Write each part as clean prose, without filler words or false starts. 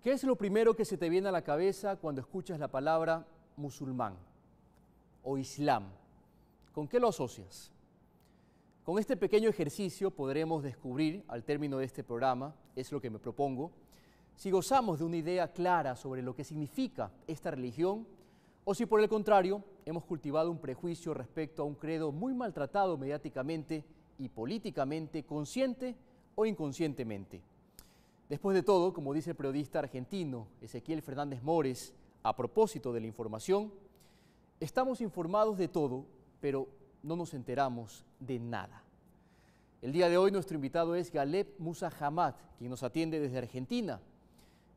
¿Qué es lo primero que se te viene a la cabeza cuando escuchas la palabra musulmán o islam? ¿Con qué lo asocias? Con este pequeño ejercicio podremos descubrir, al término de este programa, es lo que me propongo, si gozamos de una idea clara sobre lo que significa esta religión o si por el contrario hemos cultivado un prejuicio respecto a un credo muy maltratado mediáticamente y políticamente, consciente o inconscientemente. Después de todo, como dice el periodista argentino Ezequiel Fernández Mores, a propósito de la información, estamos informados de todo, pero no nos enteramos de nada. El día de hoy nuestro invitado es Galeb Musa Hamad, quien nos atiende desde Argentina.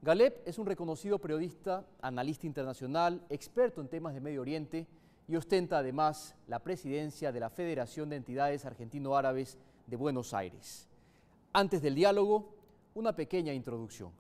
Galeb es un reconocido periodista, analista internacional, experto en temas de Medio Oriente y ostenta además la presidencia de la Federación de Entidades Argentino-Árabes de Buenos Aires. Antes del diálogo, una pequeña introducción.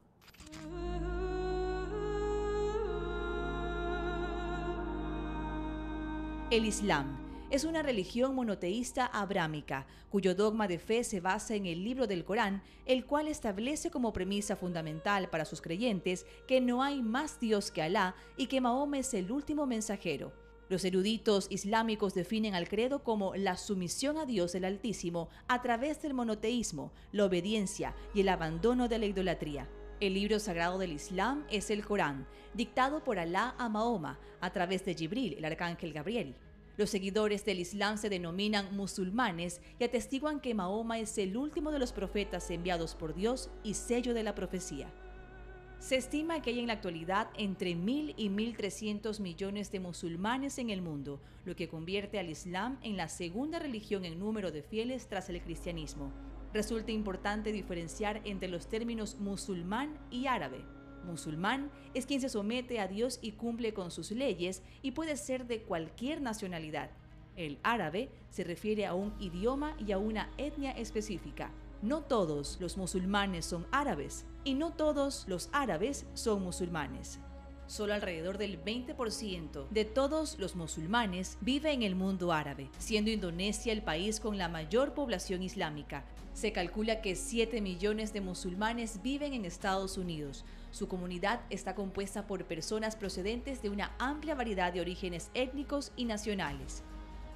El Islam es una religión monoteísta abrámica, cuyo dogma de fe se basa en el libro del Corán, el cual establece como premisa fundamental para sus creyentes que no hay más Dios que Alá y que Mahoma es el último mensajero. Los eruditos islámicos definen al credo como la sumisión a Dios el Altísimo a través del monoteísmo, la obediencia y el abandono de la idolatría. El libro sagrado del Islam es el Corán, dictado por Alá a Mahoma a través de Jibril, el arcángel Gabriel. Los seguidores del Islam se denominan musulmanes y atestiguan que Mahoma es el último de los profetas enviados por Dios y sello de la profecía. Se estima que hay en la actualidad entre 1.000 y 1.300 millones de musulmanes en el mundo, lo que convierte al Islam en la segunda religión en número de fieles tras el cristianismo. Resulta importante diferenciar entre los términos musulmán y árabe. Musulmán es quien se somete a Dios y cumple con sus leyes y puede ser de cualquier nacionalidad. El árabe se refiere a un idioma y a una etnia específica. No todos los musulmanes son árabes y no todos los árabes son musulmanes. Solo alrededor del 20% de todos los musulmanes vive en el mundo árabe, siendo Indonesia el país con la mayor población islámica. Se calcula que 7 millones de musulmanes viven en Estados Unidos. Su comunidad está compuesta por personas procedentes de una amplia variedad de orígenes étnicos y nacionales.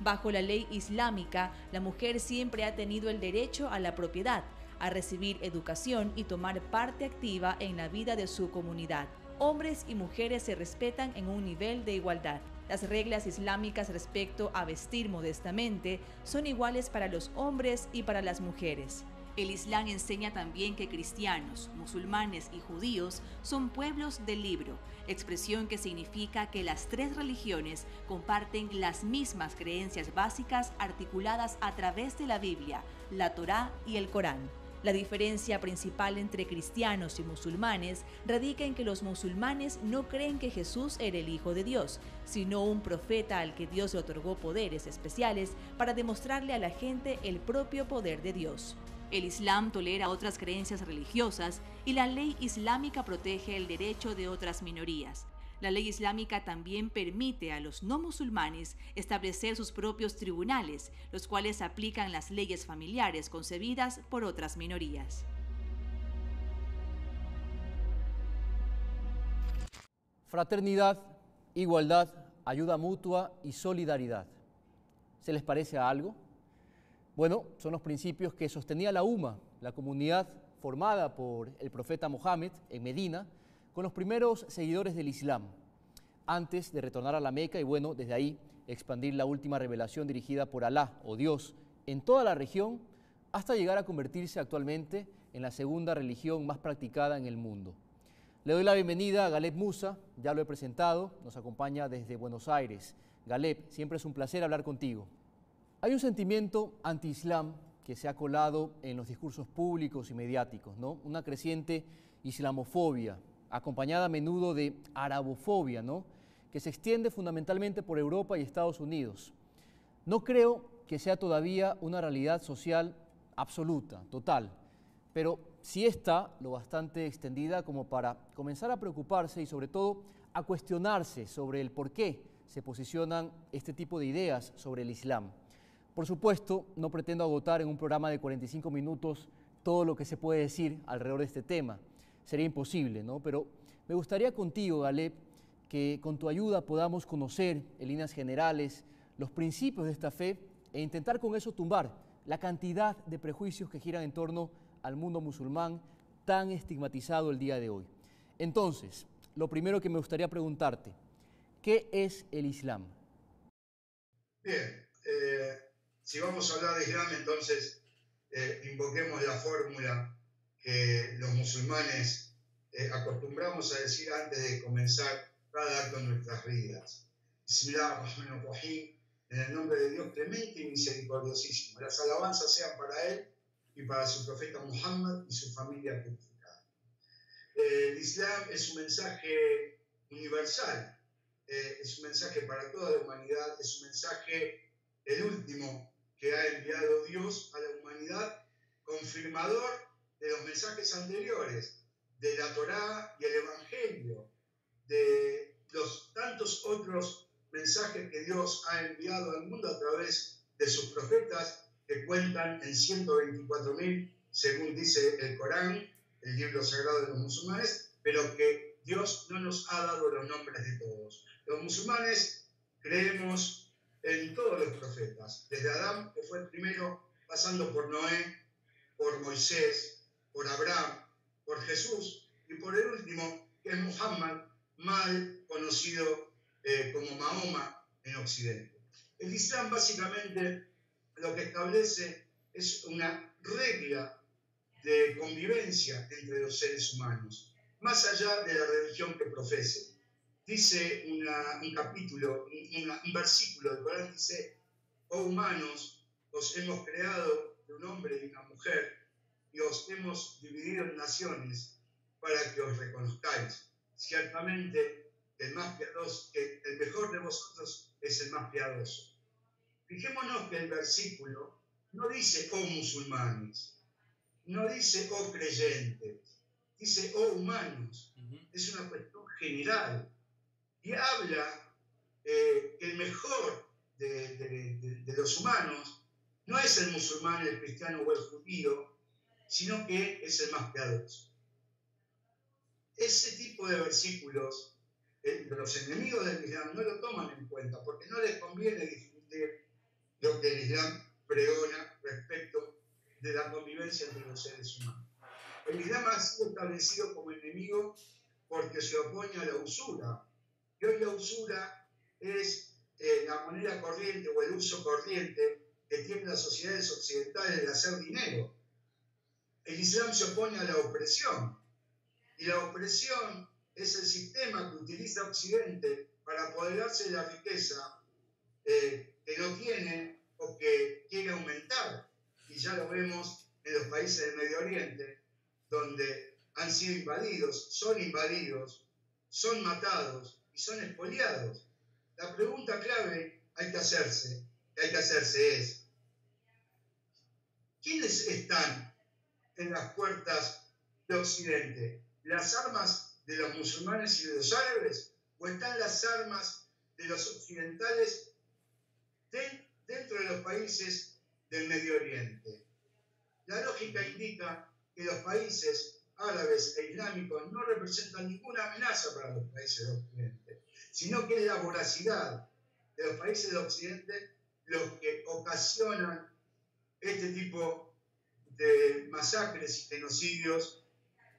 Bajo la ley islámica, la mujer siempre ha tenido el derecho a la propiedad, a recibir educación y tomar parte activa en la vida de su comunidad. Hombres y mujeres se respetan en un nivel de igualdad. Las reglas islámicas respecto a vestir modestamente son iguales para los hombres y para las mujeres. El Islam enseña también que cristianos, musulmanes y judíos son pueblos del libro, expresión que significa que las tres religiones comparten las mismas creencias básicas articuladas a través de la Biblia, la Torá y el Corán. La diferencia principal entre cristianos y musulmanes radica en que los musulmanes no creen que Jesús era el Hijo de Dios, sino un profeta al que Dios le otorgó poderes especiales para demostrarle a la gente el propio poder de Dios. El Islam tolera otras creencias religiosas y la ley islámica protege el derecho de otras minorías. La ley islámica también permite a los no musulmanes establecer sus propios tribunales, los cuales aplican las leyes familiares concebidas por otras minorías. Fraternidad, igualdad, ayuda mutua y solidaridad. ¿Se les parece a algo? Bueno, son los principios que sostenía la UMA, la comunidad formada por el profeta Mohammed en Medina, con los primeros seguidores del Islam, antes de retornar a la Meca y bueno, desde ahí expandir la última revelación dirigida por Alá o Dios en toda la región, hasta llegar a convertirse actualmente en la segunda religión más practicada en el mundo. Le doy la bienvenida a Galeb Musa, ya lo he presentado, nos acompaña desde Buenos Aires. Galeb, siempre es un placer hablar contigo. Hay un sentimiento anti-islam que se ha colado en los discursos públicos y mediáticos, ¿no? Una creciente islamofobia, acompañada a menudo de arabofobia, ¿no? Que se extiende fundamentalmente por Europa y Estados Unidos. No creo que sea todavía una realidad social absoluta, total, pero sí está lo bastante extendida como para comenzar a preocuparse y sobre todo a cuestionarse sobre el por qué se posicionan este tipo de ideas sobre el Islam. Por supuesto, no pretendo agotar en un programa de 45 minutos todo lo que se puede decir alrededor de este tema. Sería imposible, ¿no? Pero Me gustaría contigo, Galeb, que con tu ayuda podamos conocer en líneas generales los principios de esta fe e intentar con eso tumbar la cantidad de prejuicios que giran en torno al mundo musulmán tan estigmatizado el día de hoy. Entonces, lo primero que me gustaría preguntarte, ¿qué es el Islam? Bien, si vamos a hablar de Islam, entonces invoquemos la fórmula que los musulmanes acostumbramos a decir antes de comenzar cada acto en nuestras vidas. Bismillahirrahmanirrahim, en el nombre de Dios clemente y misericordiosísimo. Las alabanzas sean para Él y para su profeta Muhammad y su familia purificada. El Islam es un mensaje universal, es un mensaje para toda la humanidad, es un mensaje, el último que ha enviado Dios a la humanidad, confirmador de los mensajes anteriores, de la Torá y el Evangelio, de los tantos otros mensajes que Dios ha enviado al mundo a través de sus profetas, que cuentan en 124.000, según dice el Corán, el libro sagrado de los musulmanes, pero que Dios no nos ha dado los nombres de todos. Los musulmanes creemos en todos los profetas, desde Adán, que fue el primero, pasando por Noé, por Moisés, por Abraham, por Jesús y por el último, que es Muhammad, mal conocido como Mahoma en Occidente. El Islam básicamente lo que establece es una regla de convivencia entre los seres humanos, más allá de la religión que profesen. Dice un capítulo, un versículo del Corán, dice: oh humanos, os hemos creado de un hombre y una mujer y os hemos dividido en naciones para que os reconozcáis. Ciertamente, el mejor de vosotros es el más piadoso. Fijémonos que el versículo no dice oh musulmanes, no dice oh creyentes, dice oh humanos. Es una cuestión general y habla que el mejor de los humanos no es el musulmán, el cristiano o el judío, sino que es el más piadoso. Ese tipo de versículos, los enemigos del Islam no lo toman en cuenta porque no les conviene difundir lo que el Islam pregona respecto de la convivencia entre los seres humanos. El Islam ha sido establecido como enemigo porque se opone a la usura. Y hoy la usura es la moneda corriente o el uso corriente que tienen las sociedades occidentales de hacer dinero. El Islam se opone a la opresión. Y la opresión es el sistema que utiliza Occidente para apoderarse de la riqueza que no tiene o que quiere aumentar. Y ya lo vemos en los países del Medio Oriente, donde han sido invadidos, son matados y son expoliados. La pregunta clave que hay que hacerse es: ¿quiénes están en las puertas de Occidente? ¿Las armas de los musulmanes y de los árabes? ¿O están las armas de los occidentales dentro de los países del Medio Oriente? La lógica indica que los países árabes e islámicos no representan ninguna amenaza para los países de Occidente, sino que es la voracidad de los países de Occidente los que ocasionan este tipo de masacres y genocidios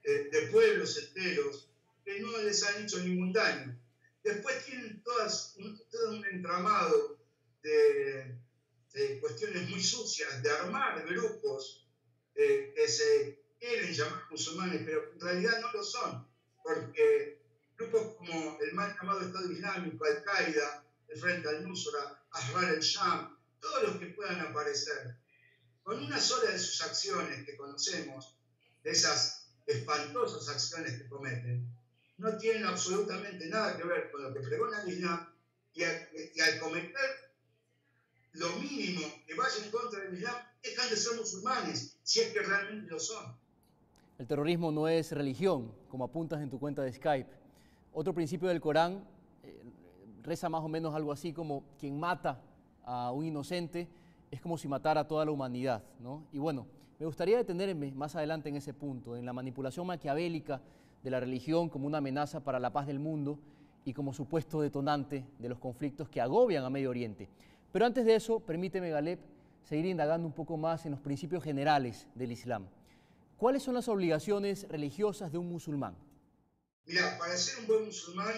de pueblos enteros que no les han hecho ningún daño. Después tienen todo un entramado de cuestiones muy sucias, de armar grupos que se quieren llamar musulmanes, pero en realidad no lo son, porque grupos como el mal llamado Estado Islámico, Al-Qaeda, el Frente al-Nusra, Ahrar al-Sham, todos los que puedan aparecer, con una sola de sus acciones que conocemos, de esas espantosas acciones que cometen, no tienen absolutamente nada que ver con lo que pregona el Islam, y al cometer lo mínimo que vaya en contra del Islam, dejan de ser musulmanes, si es que realmente lo son. El terrorismo no es religión, como apuntas en tu cuenta de Skype. Otro principio del Corán reza más o menos algo así como: quien mata a un inocente es como si matara a toda la humanidad, ¿no? Y bueno, me gustaría detenerme más adelante en ese punto, en la manipulación maquiavélica de la religión como una amenaza para la paz del mundo y como supuesto detonante de los conflictos que agobian a Medio Oriente. Pero antes de eso, permíteme, Galeb, seguir indagando un poco más en los principios generales del Islam. ¿Cuáles son las obligaciones religiosas de un musulmán? Mira, para ser un buen musulmán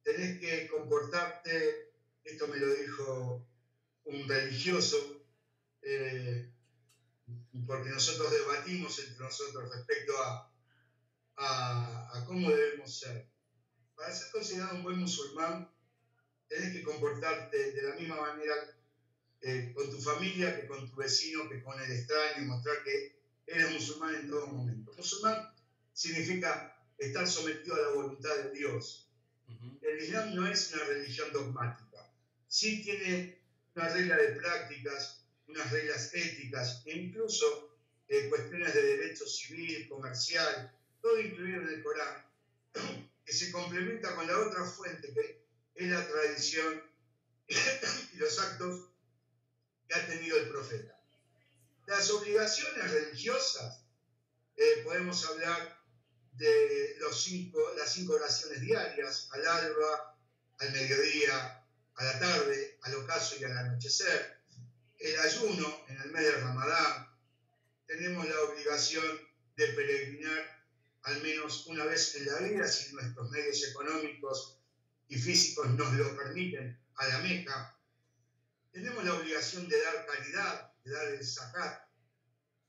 tenés que comportarte, esto me lo dijo un religioso, porque nosotros debatimos entre nosotros respecto a cómo debemos ser. Para ser considerado un buen musulmán, tenés que comportarte de la misma manera con tu familia, que con tu vecino, que con el extraño, y mostrar que eres musulmán en todo momento. Musulmán significa estar sometido a la voluntad de Dios. El Islam no es una religión dogmática. Sí tiene una regla de prácticas, unas reglas éticas, e incluso cuestiones de derecho civil, comercial, todo incluido en el Corán, que se complementa con la otra fuente, que es la tradición y los actos que ha tenido el profeta. Las obligaciones religiosas, podemos hablar de las 5 oraciones diarias, al alba, al mediodía, a la tarde, al ocaso y al anochecer, el ayuno en el mes de Ramadán. Tenemos la obligación de peregrinar al menos una vez en la vida, si nuestros medios económicos y físicos nos lo permiten, a la Meca. Tenemos la obligación de dar caridad, de dar el zakat.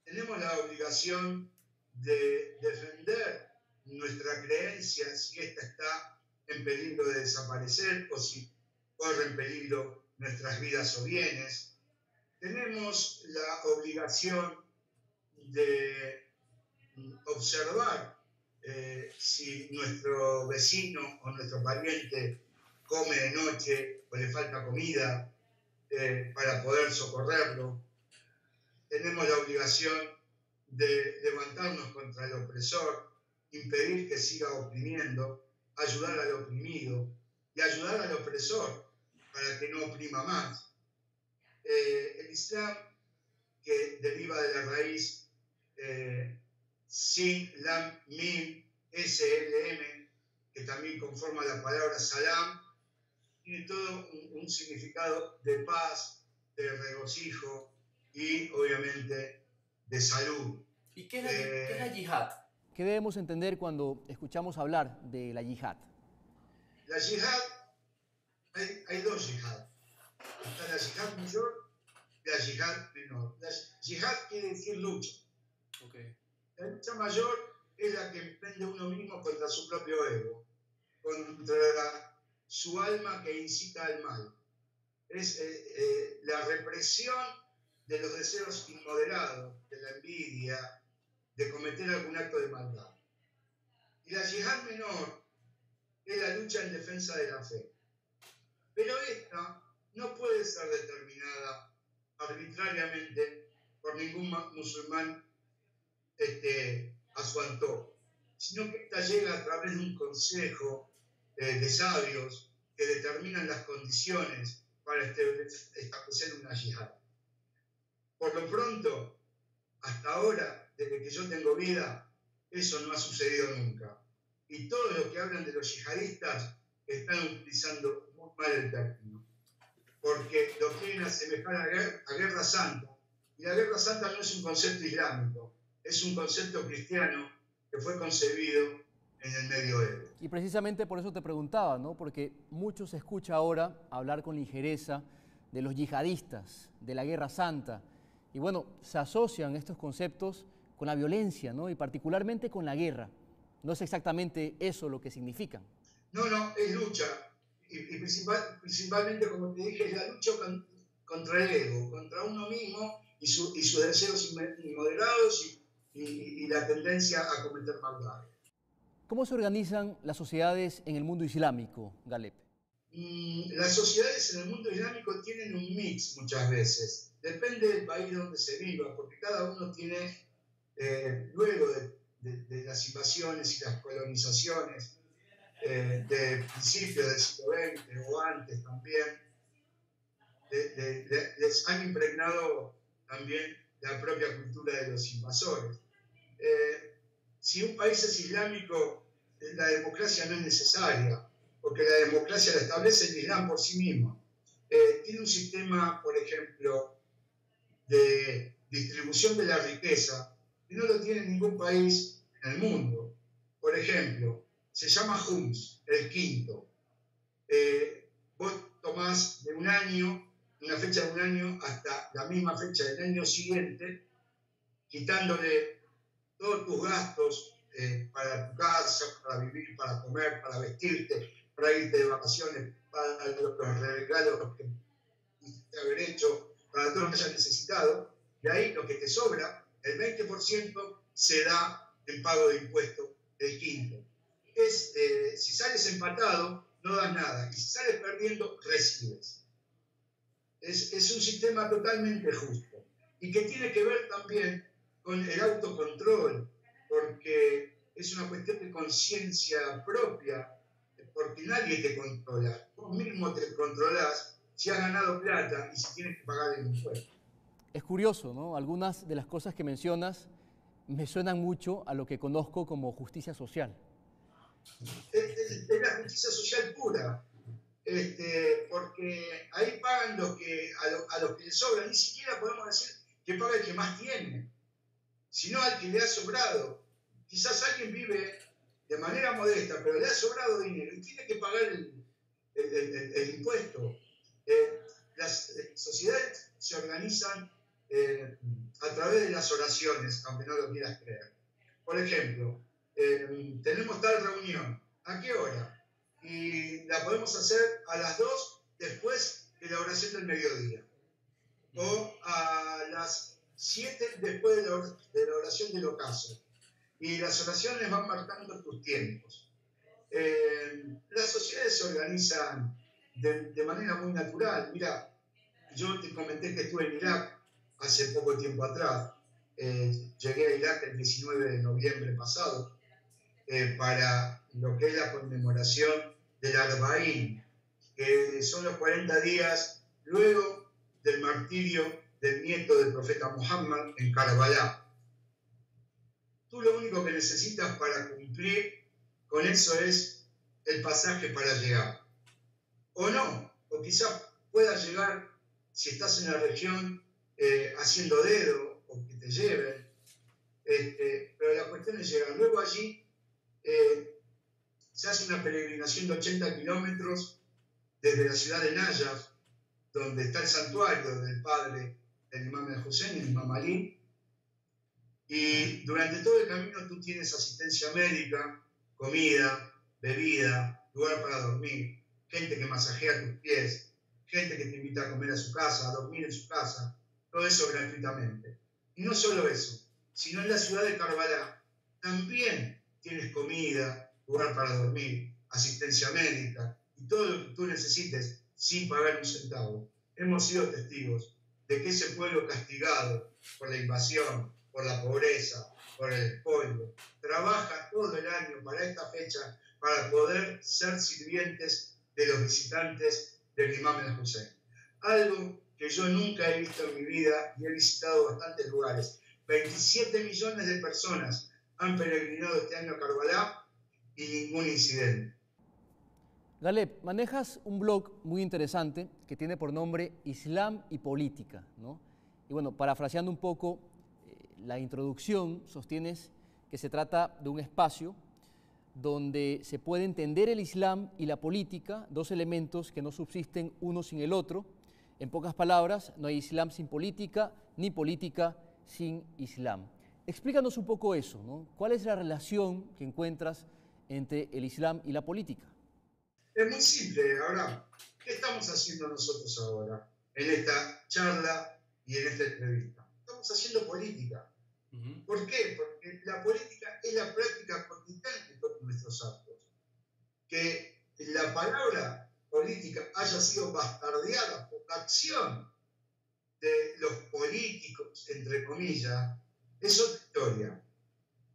Tenemos la obligación de defender nuestra creencia si ésta está en peligro de desaparecer o si corre en peligro nuestras vidas o bienes. Tenemos la obligación de observar si nuestro vecino o nuestro pariente come de noche o le falta comida, para poder socorrerlo. Tenemos la obligación de levantarnos contra el opresor, impedir que siga oprimiendo, ayudar al oprimido y ayudar al opresor para que no oprima más. El Islam, que deriva de la raíz Sin, Lam, Mim, SLM, que también conforma la palabra Salam, tiene todo un significado de paz, de regocijo y obviamente de salud. ¿Y qué es la yihad? ¿Qué debemos entender cuando escuchamos hablar de la yihad? La yihad, hay dos yihad. Está la yihad mayor y la yihad menor. La yihad quiere decir lucha. Okay. La lucha mayor es la que emprende uno mismo contra su propio ego, contra su alma que incita al mal. Es la represión de los deseos inmoderados, de la envidia, de cometer algún acto de maldad. Y la yihad menor es la lucha en defensa de la fe. Pero esta no puede ser determinada arbitrariamente por ningún musulmán a su antojo, sino que esta llega a través de un consejo de sabios que determinan las condiciones para establecer una yihad. Por lo pronto, hasta ahora, desde que yo tengo vida, eso no ha sucedido nunca. Y todos los que hablan de los yihadistas están utilizando muy mal el término, porque lo quieren asemejar a guerra santa. Y la guerra santa no es un concepto islámico, es un concepto cristiano que fue concebido en el Medioevo. Y precisamente por eso te preguntaba, ¿no? Porque mucho se escucha ahora hablar con ligereza de los yihadistas, de la guerra santa. Y bueno, se asocian estos conceptos con la violencia, ¿no? Y particularmente con la guerra. No es exactamente eso lo que significan. No, es lucha. Y principalmente, como te dije, es la lucha contra el ego, contra uno mismo y sus deseos inmoderados y la tendencia a cometer maldades. ¿Cómo se organizan las sociedades en el mundo islámico, Galeb? Las sociedades en el mundo islámico tienen un mix muchas veces. Depende del país donde se viva, porque cada uno tiene, luego de las invasiones y las colonizaciones, de principios del siglo XX o antes también, les han impregnado también la propia cultura de los invasores. Si un país es islámico, la democracia no es necesaria, porque la democracia la establece el Islam por sí mismo. Tiene un sistema, por ejemplo, de distribución de la riqueza que no lo tiene ningún país en el mundo. Por ejemplo, se llama Hums, el quinto. Vos tomás de un año, una fecha de un año, hasta la misma fecha del año siguiente, quitándole todos tus gastos para tu casa, para vivir, para comer, para vestirte, para irte de vacaciones, para los regalos que te haber hecho, para todo lo que hayas necesitado, y ahí lo que te sobra, el 20% se da en pago de impuestos del quinto. Si sales empatado, no das nada, y si sales perdiendo, recibes. Es un sistema totalmente justo, y que tiene que ver también con el autocontrol, porque es una cuestión de conciencia propia, porque nadie te controla. Vos mismo te controlás si has ganado plata y si tienes que pagar el impuesto. Es curioso, ¿no? Algunas de las cosas que mencionas me suenan mucho a lo que conozco como justicia social. Es la justicia social pura, porque ahí pagan a los que les sobra. Ni siquiera podemos decir que paga el que más tiene, sino al que le ha sobrado. Quizás alguien vive de manera modesta, pero le ha sobrado dinero y tiene que pagar el impuesto. Las sociedades se organizan a través de las oraciones, aunque no lo quieras creer. Por ejemplo, tenemos tal reunión, ¿a qué hora? Y la podemos hacer a las 2 después de la oración del mediodía, o a las 7 después de la oración del ocaso. Y las oraciones van marcando tus tiempos. Las sociedades se organizan de manera muy natural. Mira, yo te comenté que estuve en Irak hace poco tiempo atrás. Llegué a Irak el 19 de noviembre pasado para lo que es la conmemoración del Arbaín, que son los 40 días luego del martirio del nieto del profeta Muhammad en Karbala. Tú lo único que necesitas para cumplir con eso es el pasaje para llegar. O no, o quizás puedas llegar, si estás en la región, haciendo dedo o que te lleven. Pero la cuestión es llegar. Luego allí se hace una peregrinación de 80 kilómetros desde la ciudad de Nayaf, donde está el santuario del padre del imam al-Hussein, el imam Ali. Y durante todo el camino tú tienes asistencia médica, comida, bebida, lugar para dormir, gente que masajea tus pies, gente que te invita a comer a su casa, a dormir en su casa, todo eso gratuitamente. Y no solo eso, sino en la ciudad de Karbala también tienes comida, lugar para dormir, asistencia médica y todo lo que tú necesites sin pagar un centavo. Hemos sido testigos de que ese pueblo castigado por la invasión, por la pobreza, por el espolio, trabaja todo el año para esta fecha para poder ser sirvientes de los visitantes del imam al-Hussein. Algo que yo nunca he visto en mi vida y he visitado bastantes lugares. 27 millones de personas han peregrinado este año a Karbala y ningún incidente. Galeb, manejas un blog muy interesante que tiene por nombre Islam y Política, ¿no? Y bueno, parafraseando un poco la introducción, sostienes que se trata de un espacio donde se puede entender el Islam y la política, dos elementos que no subsisten uno sin el otro. En pocas palabras, no hay Islam sin política, ni política sin Islam. Explícanos un poco eso, ¿no? ¿Cuál es la relación que encuentras entre el Islam y la política? Es muy simple, Abraham. ¿Qué estamos haciendo nosotros ahora en esta charla y en esta entrevista? Estamos haciendo política. ¿Por qué? Porque la política es la práctica cotidiana de todos nuestros actos. Que la palabra política haya sido bastardeada por la acción de los políticos, entre comillas, es otra historia.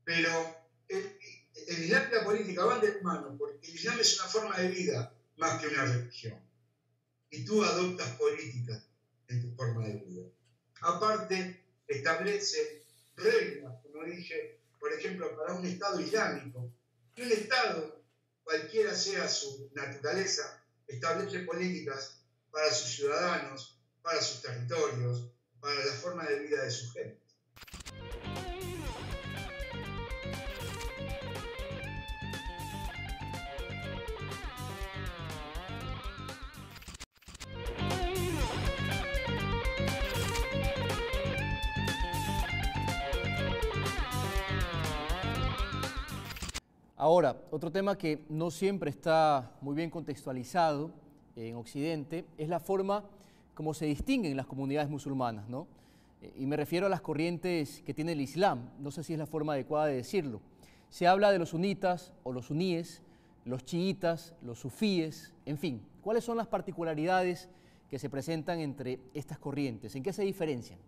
Pero el Islam y la política van de mano, porque el Islam es una forma de vida más que una religión. Y tú adoptas políticas en tu forma de vida. Aparte, establece reglas, como dije, por ejemplo, para un Estado islámico, Y un Estado, cualquiera sea su naturaleza, establece políticas para sus ciudadanos, para sus territorios, para la forma de vida de su gente. Ahora, otro tema que no siempre está muy bien contextualizado en Occidente es la forma como se distinguen las comunidades musulmanas, ¿no? Y me refiero a las corrientes que tiene el Islam, no sé si es la forma adecuada de decirlo. Se habla de los sunitas o los suníes, los chiitas, los sufíes, en fin. ¿Cuáles son las particularidades que se presentan entre estas corrientes? ¿En qué se diferencian?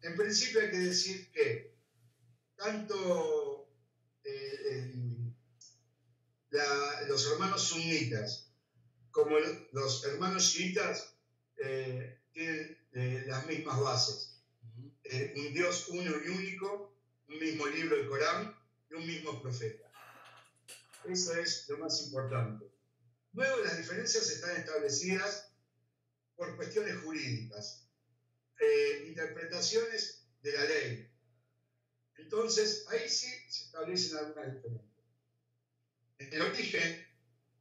En principio hay que decir que tanto los hermanos sunitas como los hermanos chiitas tienen las mismas bases. Un Dios uno y único, un mismo libro, el Corán, y un mismo profeta. Eso es lo más importante. Luego las diferencias están establecidas por cuestiones jurídicas, interpretaciones de la ley. Entonces, ahí sí se establecen algunas diferencias. En el origen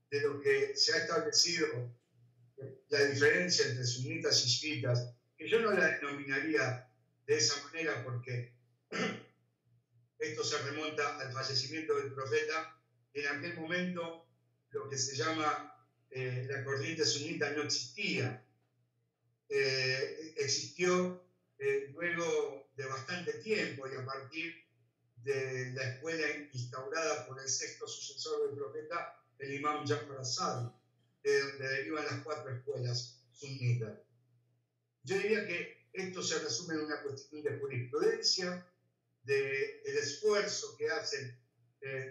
de lo que se ha establecido, la diferencia entre sunitas y chiitas, que yo no la denominaría de esa manera porque esto se remonta al fallecimiento del profeta. En aquel momento lo que se llama la corriente sunita no existía. Existió luego de bastante tiempo y a partir de la escuela instaurada por el sexto sucesor del profeta, el imam Jafar al-Sadiq, de donde derivan las 4 escuelas sunitas. Yo diría que esto se resume en una cuestión de jurisprudencia, del esfuerzo que hacen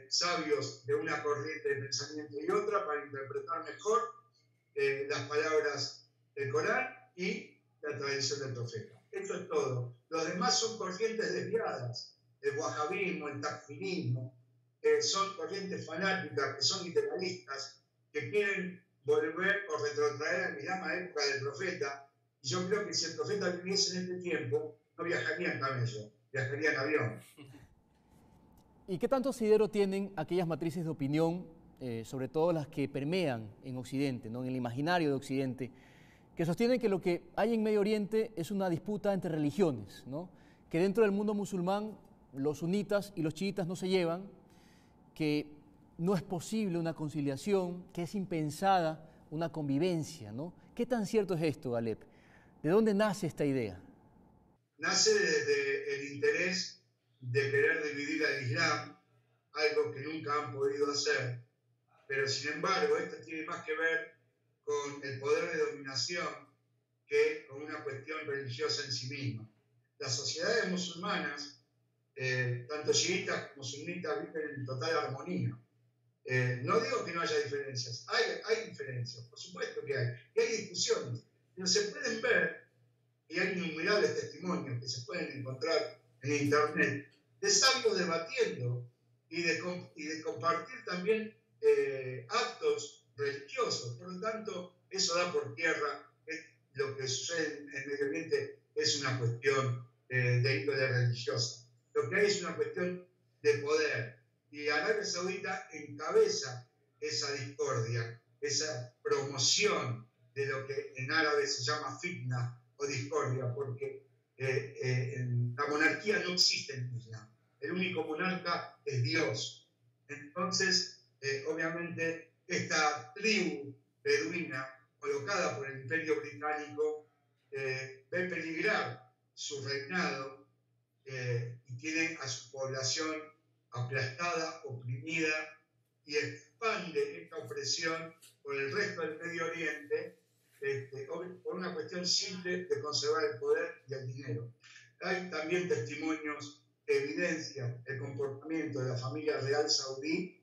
sabios de una corriente de pensamiento y otra para interpretar mejor las palabras del Corán y la tradición del profeta. Esto es todo. Los demás son corrientes desviadas. El wahabismo, el takfirismo, son corrientes fanáticas, que son literalistas, que quieren volver o retrotraer a la misma época del profeta. Y yo creo que si el profeta viviese en este tiempo, no viajaría en camello, viajaría en avión. ¿Y qué tanto asidero tienen aquellas matrices de opinión, sobre todo las que permean en Occidente, ¿no? En el imaginario de Occidente, que sostienen que lo que hay en Medio Oriente es una disputa entre religiones, ¿no? Que dentro del mundo musulmán los sunitas y los chiitas no se llevan, que no es posible una conciliación, que es impensada una convivencia, ¿no? ¿Qué tan cierto es esto, Galeb? ¿De dónde nace esta idea? Nace desde el interés de querer dividir al Islam, algo que nunca han podido hacer, pero sin embargo esto tiene más que ver con el poder de dominación que con una cuestión religiosa en sí misma. Las sociedades musulmanas, tanto chiitas como sunitas, viven en total armonía. No digo que no haya diferencias, hay diferencias, por supuesto que hay, y hay discusiones, pero se pueden ver, y hay innumerables testimonios que se pueden encontrar en internet, de sabios debatiendo y de compartir también actos religiosos. Por lo tanto, eso da por tierra lo que sucede en Medio Oriente es una cuestión de índole religiosa. Lo que hay es una cuestión de poder. Y Arabia Saudita encabeza esa discordia, esa promoción de lo que en árabe se llama fitna o discordia, porque la monarquía no existe en Islam. El único monarca es Dios. Entonces, obviamente, esta tribu beduina colocada por el Imperio Británico ve peligrar su reinado y tiene a su población aplastada, oprimida, y expande esta opresión por el resto del Medio Oriente por una cuestión simple de conservar el poder y el dinero. Hay también testimonios que evidencian el comportamiento de la familia real saudí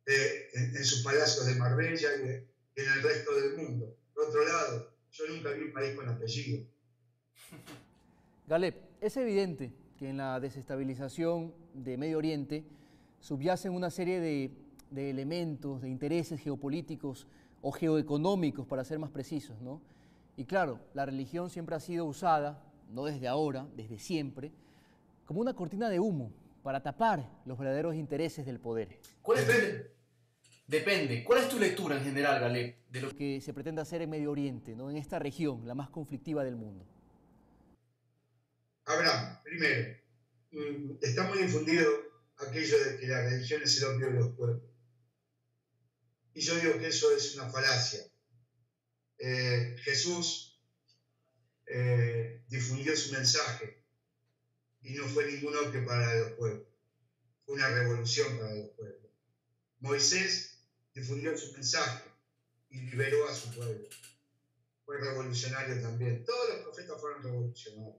en sus palacios de Marbella y en el resto del mundo. Por otro lado, yo nunca vi un país con apellido. Galeb, es evidente que en la desestabilización de Medio Oriente subyacen una serie de elementos, de intereses geopolíticos o geoeconómicos, para ser más precisos, ¿no? Y claro, la religión siempre ha sido usada, no desde ahora, desde siempre, como una cortina de humo para tapar los verdaderos intereses del poder. Depende. ¿Cuál es tu lectura en general, Galeb, de lo que se pretende hacer en Medio Oriente, ¿no? En esta región, la más conflictiva del mundo? Abraham, primero, está muy difundido aquello de que la religión es el opio de los pueblos. Y yo digo que eso es una falacia. Jesús difundió su mensaje y no fue ningún opio para los pueblos, fue una revolución para los pueblos. Moisés difundió su mensaje y liberó a su pueblo. Fue revolucionario también. Todos los profetas fueron revolucionarios.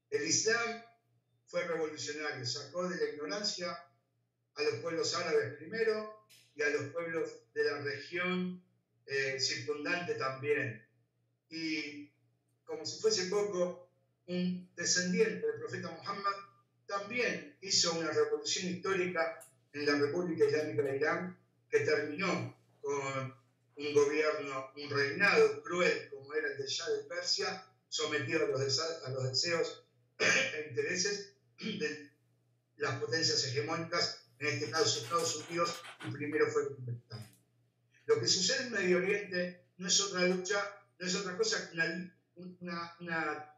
El Islam fue revolucionario, sacó de la ignorancia a los pueblos árabes primero y a los pueblos de la región circundante también. Y como si fuese poco, un descendiente del profeta Muhammad también hizo una revolución histórica en la República Islámica de Irán, que terminó con un gobierno, un reinado cruel como era el de Shah de Persia, sometido a los deseos e intereses de las potencias hegemónicas, en este caso Estados Unidos, y primero fue Gran. Lo que sucede en Medio Oriente no es otra lucha, no es otra cosa que una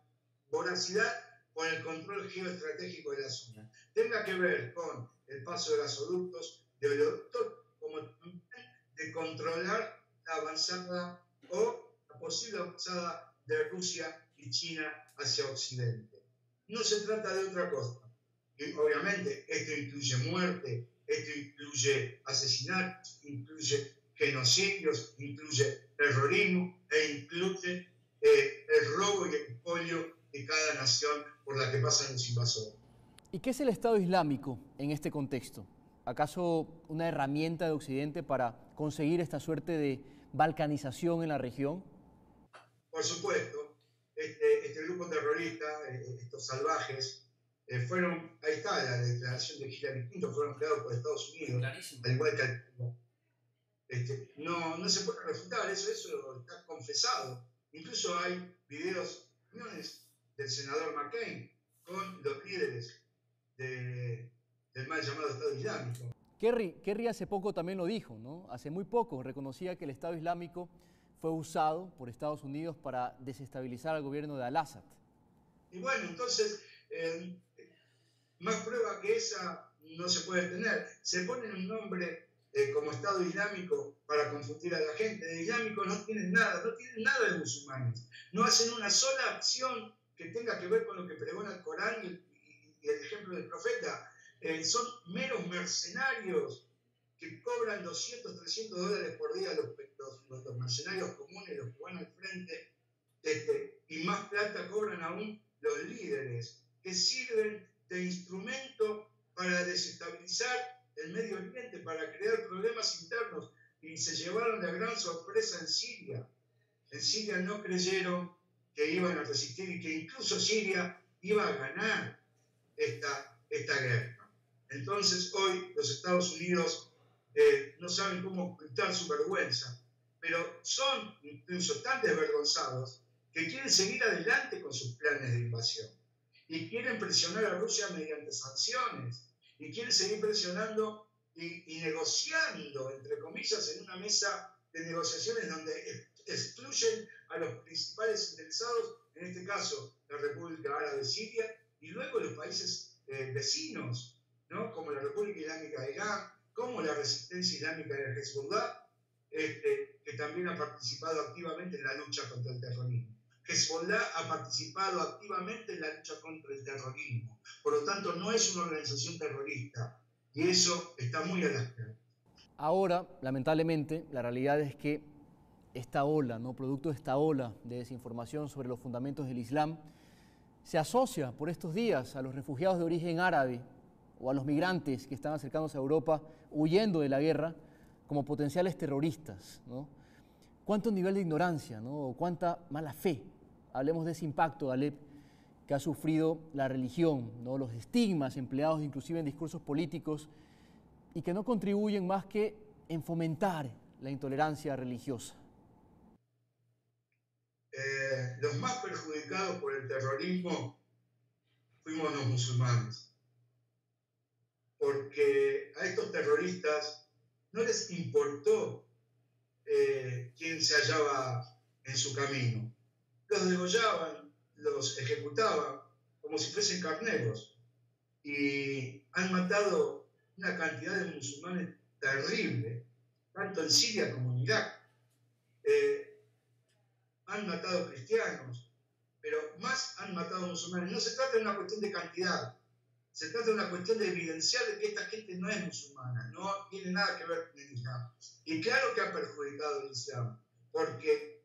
voracidad por el control geoestratégico de la zona. Tenga que ver con el paso de gasoductos, de oleoductos, como de controlar la avanzada o la posible avanzada de Rusia y China hacia Occidente. No se trata de otra cosa. Y obviamente esto incluye muerte, esto incluye asesinatos, incluye genocidios, incluye terrorismo e incluye el robo y el expolio de cada nación por la que pasan los invasores. ¿Y qué es el Estado Islámico en este contexto? ¿Acaso una herramienta de Occidente para conseguir esta suerte de balcanización en la región? Por supuesto, este grupo terrorista, estos salvajes, ahí está la declaración de Hillary Clinton, fueron creados por Estados Unidos, clarísimo. Al igual que no se puede refutar, eso está confesado. Incluso hay videos, reuniones del senador McCain con los líderes del mal llamado Estado Islámico. Kerry hace poco también lo dijo, ¿no? Hace muy poco reconocía que el Estado Islámico fue usado por Estados Unidos para desestabilizar al gobierno de Al-Assad. Y bueno, entonces, más prueba que esa no se puede tener. Se ponen un nombre como Estado Islámico para confundir a la gente. De islámico no tienen nada de musulmanes. No hacen una sola acción que tenga que ver con lo que pregona el Corán y el ejemplo del profeta. Son meros mercenarios que cobran 200, 300 dólares por día los mercenarios comunes, los que van al frente, y más plata cobran aún los líderes, que sirven de instrumento para desestabilizar el Medio Oriente, para crear problemas internos, y se llevaron la gran sorpresa en Siria. En Siria no creyeron que iban a resistir y que incluso Siria iba a ganar esta guerra. Entonces hoy los Estados Unidos no saben cómo ocultar su vergüenza, pero son incluso tan desvergonzados que quieren seguir adelante con sus planes de invasión y quieren presionar a Rusia mediante sanciones y quieren seguir presionando y negociando, entre comillas, en una mesa de negociaciones donde excluyen a los principales interesados, en este caso la República Árabe Siria y luego los países vecinos, ¿no? Como la República Islámica de Irán, como la resistencia islámica de Hezbollah, que también ha participado activamente en la lucha contra el terrorismo. Hezbollah ha participado activamente en la lucha contra el terrorismo. Por lo tanto, no es una organización terrorista. Y eso está muy a las claras. Ahora, lamentablemente, la realidad es que esta ola, ¿no? Producto de esta ola de desinformación sobre los fundamentos del Islam, se asocia por estos días a los refugiados de origen árabe o a los migrantes que están acercándose a Europa huyendo de la guerra como potenciales terroristas, ¿no? ¿Cuánto nivel de ignorancia, ¿no? O cuánta mala fe? Hablemos de ese impacto, Galeb, que ha sufrido la religión, ¿no? Los estigmas empleados inclusive en discursos políticos y que no contribuyen más que en fomentar la intolerancia religiosa. Los más perjudicados por el terrorismo fuimos los musulmanes, porque a estos terroristas no les importó quién se hallaba en su camino. Los degollaban, los ejecutaban como si fuesen carneros y han matado una cantidad de musulmanes terrible, tanto en Siria como en Irak. Han matado cristianos, pero más han matado musulmanes. No se trata de una cuestión de cantidad, se trata de una cuestión de evidenciar que esta gente no es musulmana, no tiene nada que ver con el Islam. Y claro que ha perjudicado el Islam, porque,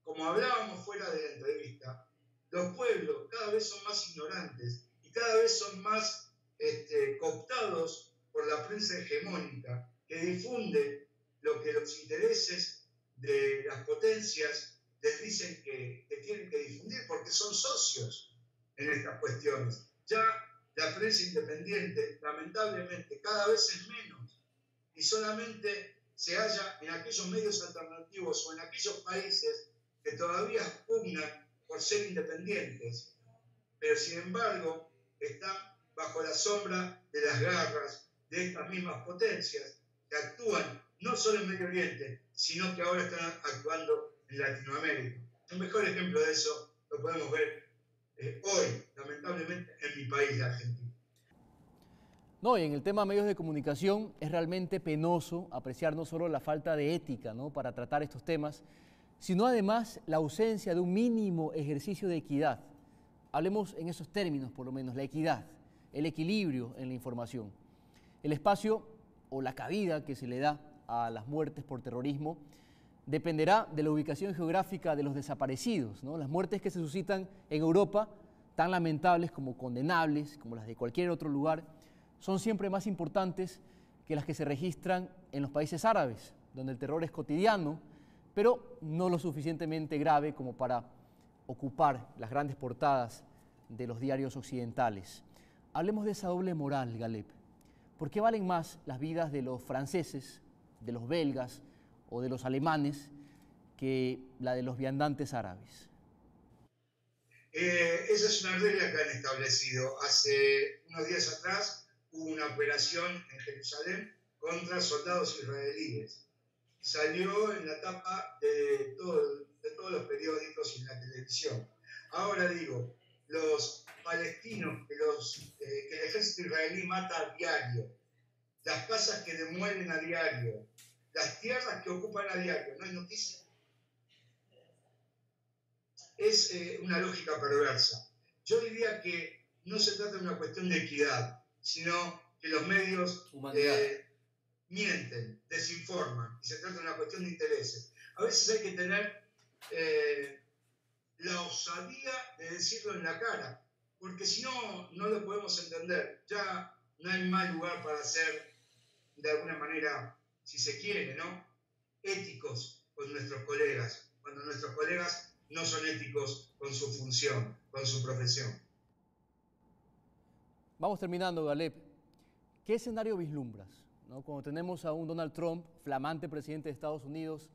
como hablábamos fuera de la entrevista, los pueblos cada vez son más ignorantes y cada vez son más cooptados por la prensa hegemónica, que difunde lo que los intereses de las potencias les dicen que tienen que difundir, porque son socios en estas cuestiones. Ya la prensa independiente, lamentablemente, cada vez es menos y solamente se halla en aquellos medios alternativos o en aquellos países que todavía pugnan por ser independientes, pero sin embargo están bajo la sombra de las garras de estas mismas potencias que actúan no solo en Medio Oriente, sino que ahora están actuando en Latinoamérica. Un mejor ejemplo de eso lo podemos ver hoy, lamentablemente, en mi país, la Argentina. No, y en el tema de medios de comunicación es realmente penoso apreciar no solo la falta de ética, ¿no?, para tratar estos temas, sino además la ausencia de un mínimo ejercicio de equidad. Hablemos en esos términos, por lo menos, la equidad, el equilibrio en la información. El espacio o la cabida que se le da a las muertes por terrorismo dependerá de la ubicación geográfica de los desaparecidos, ¿no? Las muertes que se suscitan en Europa, tan lamentables como condenables, como las de cualquier otro lugar, son siempre más importantes que las que se registran en los países árabes, donde el terror es cotidiano, pero no lo suficientemente grave como para ocupar las grandes portadas de los diarios occidentales. Hablemos de esa doble moral, Galep. ¿Por qué valen más las vidas de los franceses, de los belgas o de los alemanes que la de los viandantes árabes? Esa es una regla que han establecido. Hace unos días atrás hubo una operación en Jerusalén contra soldados israelíes. Salió en la tapa de todos los periódicos y en la televisión. Ahora digo, los palestinos que el ejército israelí mata a diario, las casas que demuelen a diario, las tierras que ocupan a diario, ¿no hay noticia? Es una lógica perversa. Yo diría que no se trata de una cuestión de equidad, sino que los medios mienten, desinforman, y se trata de una cuestión de intereses. A veces hay que tener la osadía de decirlo en la cara, porque si no, no lo podemos entender. Ya no hay más lugar para ser, de alguna manera, si se quiere, ¿no?, éticos con nuestros colegas, cuando nuestros colegas no son éticos con su función, con su profesión. Vamos terminando, Galep. ¿Qué escenario vislumbras, ¿no?, cuando tenemos a un Donald Trump, flamante presidente de Estados Unidos,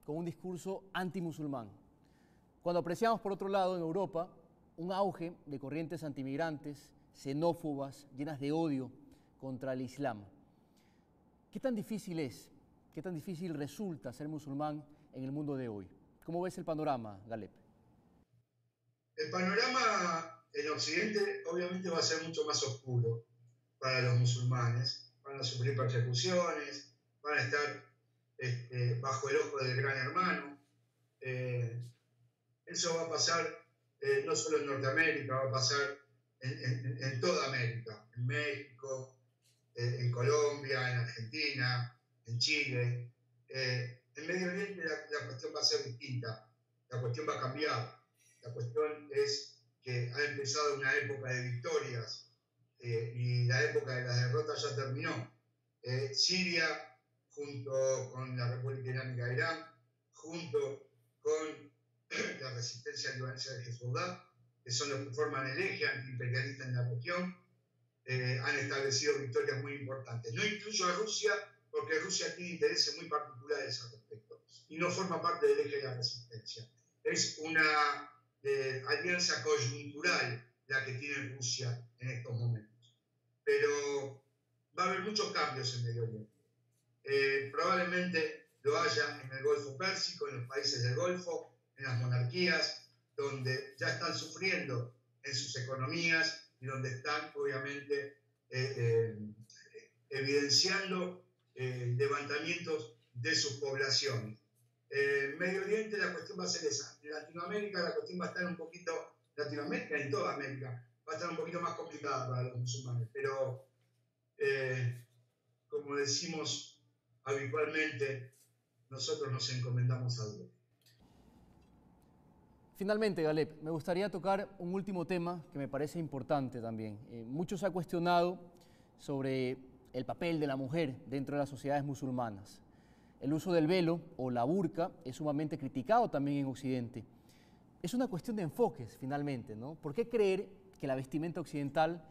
con un discurso antimusulmán? Cuando apreciamos, por otro lado, en Europa, un auge de corrientes antimigrantes, xenófobas, llenas de odio contra el Islam. ¿Qué tan difícil es, qué tan difícil resulta ser musulmán en el mundo de hoy? ¿Cómo ves el panorama, Galep? El panorama en Occidente obviamente va a ser mucho más oscuro para los musulmanes. Van a sufrir persecuciones, van a estar bajo el ojo del gran hermano. Eso va a pasar no solo en Norteamérica, va a pasar en toda América, en México, en Colombia, en Argentina, en Chile. En Medio Oriente la cuestión va a ser distinta, la cuestión va a cambiar. La cuestión es que ha empezado una época de victorias y la época de las derrotas ya terminó. Siria, junto con la República Islámica de Irán, junto con la resistencia libanesa de Hezbollah, que son los que forman el eje antiimperialista en la región, han establecido victorias muy importantes. No incluyo a Rusia porque Rusia tiene intereses muy particulares al respecto y no forma parte del eje de la resistencia. Es una alianza coyuntural la que tiene Rusia en estos momentos. Pero va a haber muchos cambios en Medio Oriente. Probablemente lo haya en el Golfo Pérsico, en los países del Golfo, en las monarquías, donde ya están sufriendo en sus economías y donde están, obviamente, evidenciando levantamientos de sus poblaciones. En Medio Oriente la cuestión va a ser esa. En Latinoamérica la cuestión va a estar un poquito, Latinoamérica y en toda América, va a estar un poquito más complicada para los musulmanes, pero como decimos habitualmente, nosotros nos encomendamos a Dios. Finalmente, Galeb, me gustaría tocar un último tema que me parece importante también. Mucho se ha cuestionado sobre el papel de la mujer dentro de las sociedades musulmanas. El uso del velo o la burka es sumamente criticado también en Occidente. Es una cuestión de enfoques, finalmente, ¿no? ¿Por qué creer que la vestimenta occidental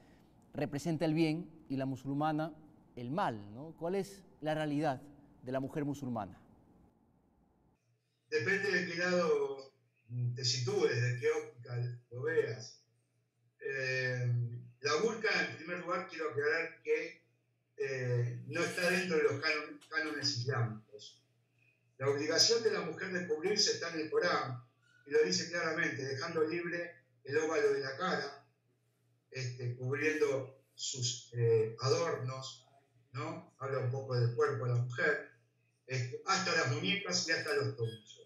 representa el bien y la musulmana el mal, ¿no? ¿Cuál es la realidad de la mujer musulmana? Depende de qué lado te sitúes, de qué óptica lo veas. La burka, en primer lugar, quiero aclarar que no está dentro de los cánones islámicos. La obligación de la mujer de cubrirse está en el Corán, y lo dice claramente, dejando libre el óvalo de la cara, cubriendo sus adornos, ¿no? Habla un poco del cuerpo de la mujer, hasta las muñecas y hasta los tobillos.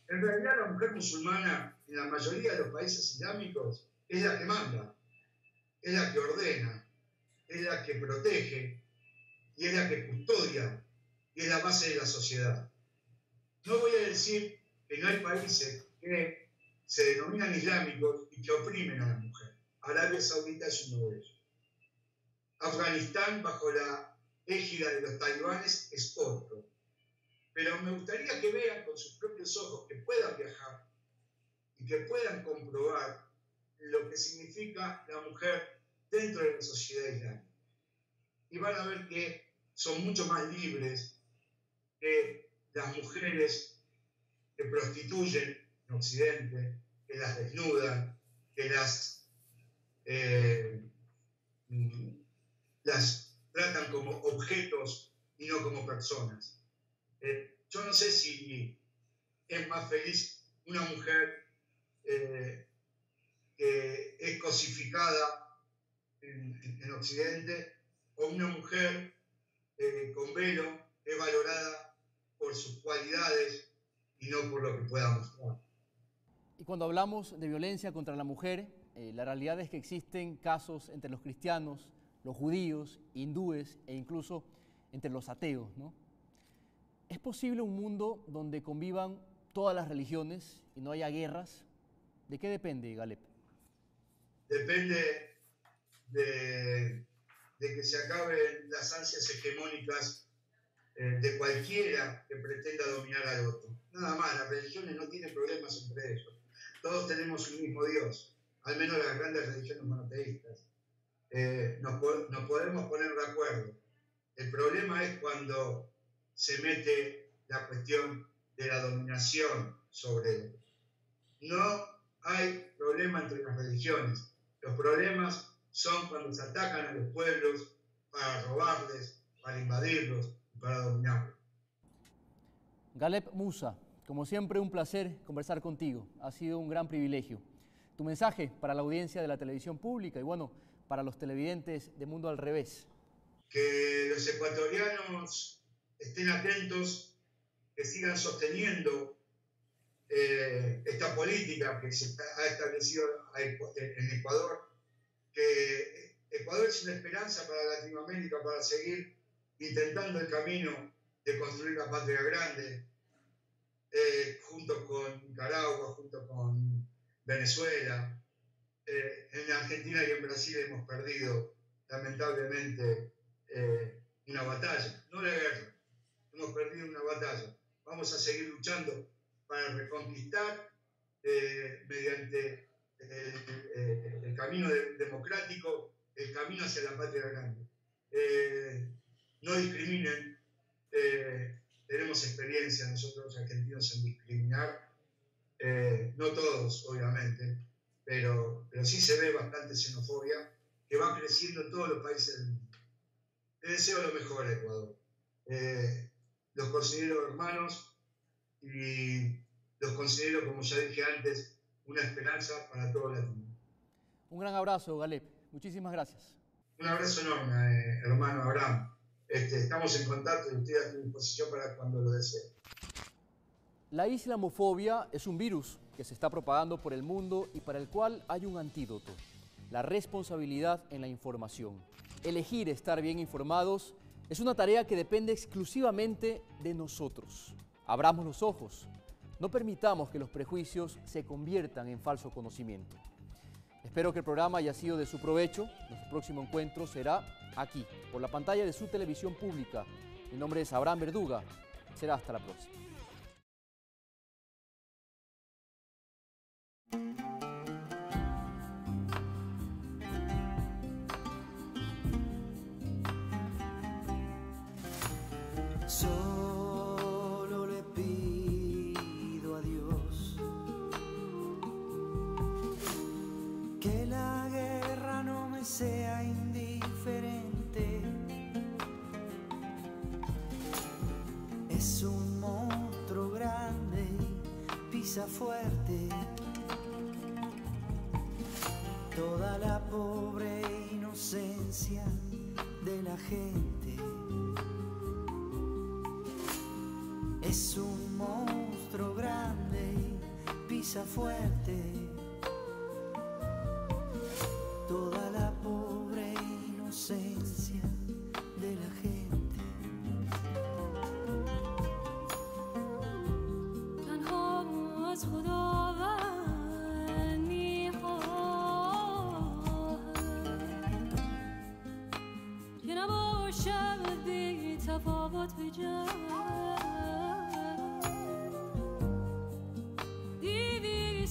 En realidad la mujer musulmana en la mayoría de los países islámicos es la que manda, es la que ordena, es la que protege y es la que custodia y es la base de la sociedad. No voy a decir que no hay países que se denominan islámicos y que oprimen a la mujer. Arabia Saudita es uno de ellos. Afganistán, bajo la égida de los talibanes, es otro. Pero me gustaría que vean con sus propios ojos, que puedan viajar y que puedan comprobar lo que significa la mujer dentro de la sociedad islámica. Y van a ver que son mucho más libres que las mujeres que prostituyen en Occidente, que las desnudan, que las tratan como objetos y no como personas. Yo no sé si es más feliz una mujer que es cosificada en Occidente o una mujer con velo es valorada por sus cualidades y no por lo que pueda mostrar. Y cuando hablamos de violencia contra la mujer, la realidad es que existen casos entre los cristianos, los judíos, hindúes e incluso entre los ateos, ¿no? ¿Es posible un mundo donde convivan todas las religiones y no haya guerras? ¿De qué depende, Galeb? Depende de que se acaben las ansias hegemónicas de cualquiera que pretenda dominar al otro. Nada más, las religiones no tienen problemas entre ellos. Todos tenemos un mismo Dios, al menos las grandes religiones monoteístas. Nos podemos poner de acuerdo. El problema es cuando se mete la cuestión de la dominación sobre él. No hay problema entre las religiones. Los problemas son cuando se atacan a los pueblos para robarles, para invadirlos y para dominarlos. Galeb Musa, como siempre un placer conversar contigo. Ha sido un gran privilegio. Tu mensaje para la audiencia de la televisión pública y bueno, para los televidentes de Mundo al Revés. Que los ecuatorianos estén atentos, que sigan sosteniendo esta política que se ha establecido en Ecuador, que Ecuador es una esperanza para Latinoamérica para seguir intentando el camino de construir la patria grande, junto con Nicaragua, junto con Venezuela. En Argentina y en Brasil hemos perdido, lamentablemente, una batalla, no la guerra, hemos perdido una batalla. Vamos a seguir luchando para reconquistar mediante el camino democrático el camino hacia la patria grande. No discriminen, tenemos experiencia nosotros argentinos en discriminar, no todos obviamente, pero sí se ve bastante xenofobia que va creciendo en todos los países del mundo. Les deseo lo mejor a Ecuador. Los considero hermanos y los considero, como ya dije antes, una esperanza para todo Latinoamérica. Un gran abrazo, Galep. Muchísimas gracias. Un abrazo enorme, hermano Abraham. Estamos en contacto y estoy a tu disposición para cuando lo desee. La islamofobia es un virus que se está propagando por el mundo y para el cual hay un antídoto: la responsabilidad en la información. Elegir estar bien informados es una tarea que depende exclusivamente de nosotros. Abramos los ojos. No permitamos que los prejuicios se conviertan en falso conocimiento. Espero que el programa haya sido de su provecho. Nuestro próximo encuentro será aquí, por la pantalla de su televisión pública. Mi nombre es Abraham Verduga. Será hasta la próxima. Solo le pido a Dios que la guerra no me sea indiferente. Es un monstruo grande y pisa fuerte toda la pobre inocencia de la gente. Es un monstruo grande y pisa fuerte toda la pobre inocencia de la gente.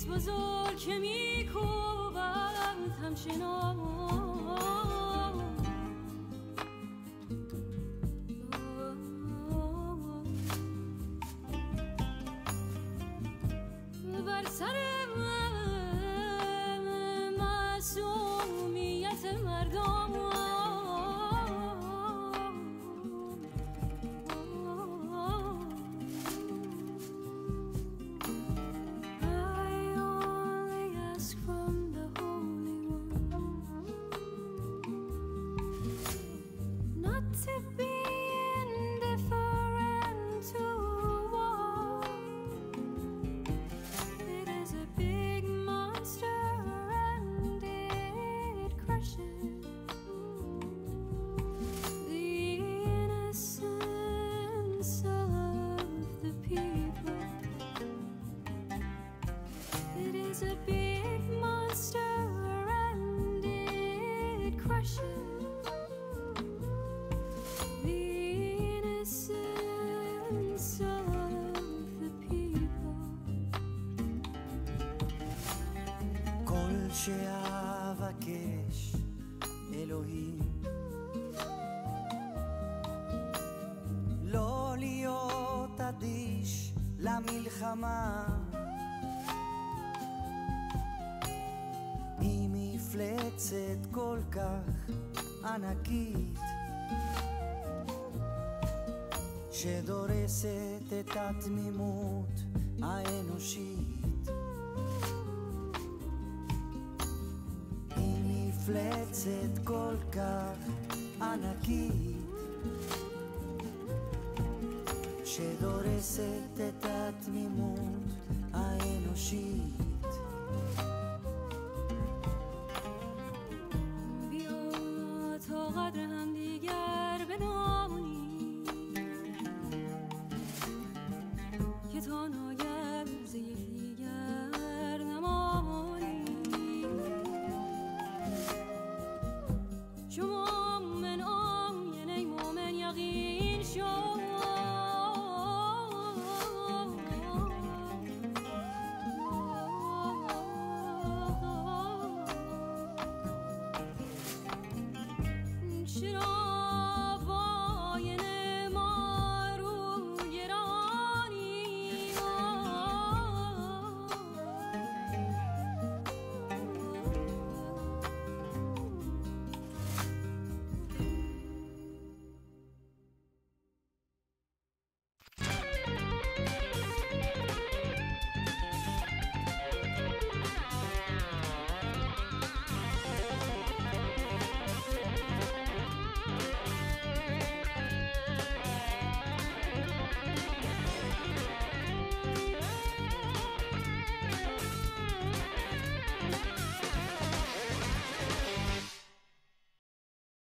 بزرگ که میکوبد همچنان بر سر معصومیت مردم שאבקש אלוהים לא להיות אדיש למלחמה היא מפלצת כל כך ענקית שדורסת את התמימות האנושית מפלצת כל כך ענקית שדורסת את התמימות